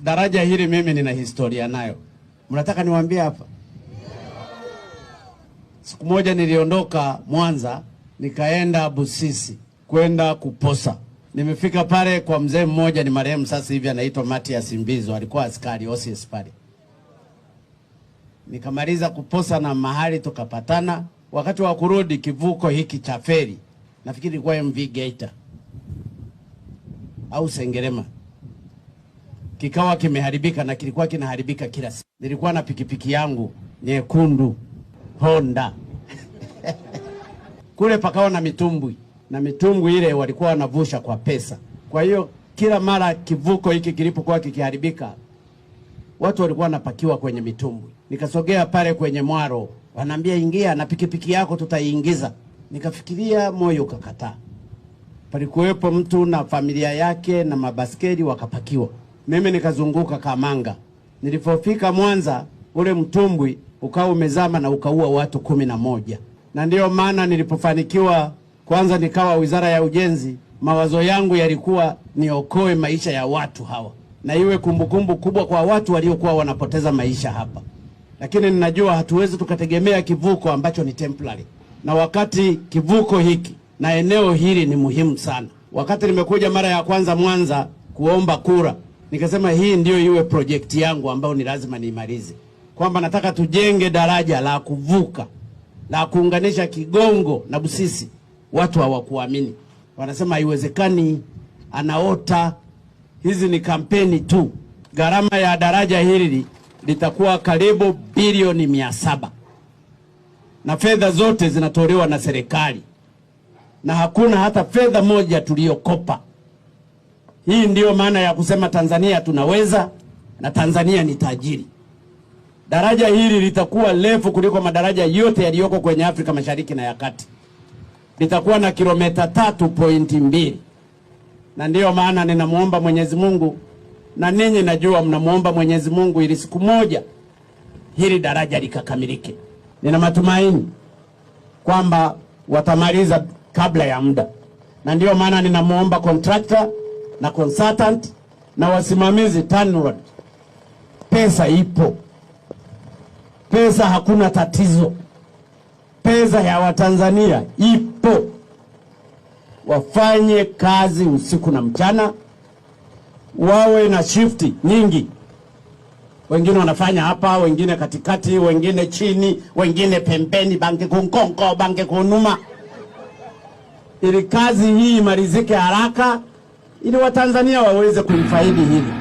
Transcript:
Daraja hili mimi nina historia nayo. Mnataka niwaambie hapa? Siku moja niliondoka Mwanza nikaenda Busisi kwenda kuposa. Nimefika pale kwa mzee mmoja, ni marehemu sasa hivi, anaitwa Matias Mbizo, alikuwa askari OCS pale. Nikamaliza kuposa na mahali tukapatana. Wakati wa kurudi kivuko hiki cha feri, nafikiri ilikuwa MV Geita au Sengerema, kikawa kimeharibika, na kilikuwa kinaharibika kila siku. Nilikuwa na pikipiki yangu nyekundu Honda kule pakawa na mitumbwi, na mitumbwi ile walikuwa wanavusha kwa pesa. Kwa hiyo kila mara kivuko hiki kilipokuwa kikiharibika, watu walikuwa wanapakiwa kwenye mitumbwi. Nikasogea pale kwenye mwaro, wananiambia ingia na pikipiki yako tutaiingiza. Nikafikiria, moyo ukakataa. Palikuwepo mtu na familia yake na mabaskeli wakapakiwa. Mimi nikazunguka Kamanga. Nilipofika Mwanza, ule mtumbwi ukawa umezama na ukaua watu 11. Na ndio maana nilipofanikiwa kwanza nikawa Wizara ya Ujenzi, mawazo yangu yalikuwa niokoe maisha ya watu hawa, na iwe kumbukumbu kubwa kwa watu waliokuwa wanapoteza maisha hapa. Lakini ninajua hatuwezi tukategemea kivuko ambacho ni temporary. Na wakati kivuko hiki na eneo hili ni muhimu sana. Wakati nimekuja mara ya kwanza Mwanza kuomba kura, nikasema hii ndio iwe project yangu ambayo ni lazima niimalize. Kwamba nataka tujenge daraja la kuvuka, la kuunganisha Kigongo na Busisi. Watu hawakuamini. Wanasema haiwezekani, anaota. Hizi ni kampeni tu. Gharama ya daraja hili litakuwa karibu bilioni 700. Na fedha zote zinatolewa na serikali. Na hakuna hata fedha moja tuliyokopa. Hii ndiyo maana ya kusema Tanzania tunaweza, na Tanzania ni tajiri. Daraja hili litakuwa refu kuliko madaraja yote yaliyoko kwenye Afrika Mashariki na ya Kati. Litakuwa na kilomita 3.2. Na ndiyo maana ninamuomba Mwenyezi Mungu, na ninyi najua mnamuomba Mwenyezi Mungu, ili siku moja hili daraja likakamilike. Nina matumaini kwamba watamaliza kabla ya muda. Na ndiyo maana ninamuomba contractor na consultant na wasimamizi TANROADS. Pesa ipo. Pesa hakuna tatizo. Pesa ya Watanzania ipo. Wafanye kazi usiku na mchana. Wawe na shifti nyingi. Wengine wanafanya hapa, wengine katikati, wengine chini, wengine pembeni, bange kunkonko, bange kunuma. Ili kazi hii imalizike haraka, ili Watanzania waweze kuifaidi hili.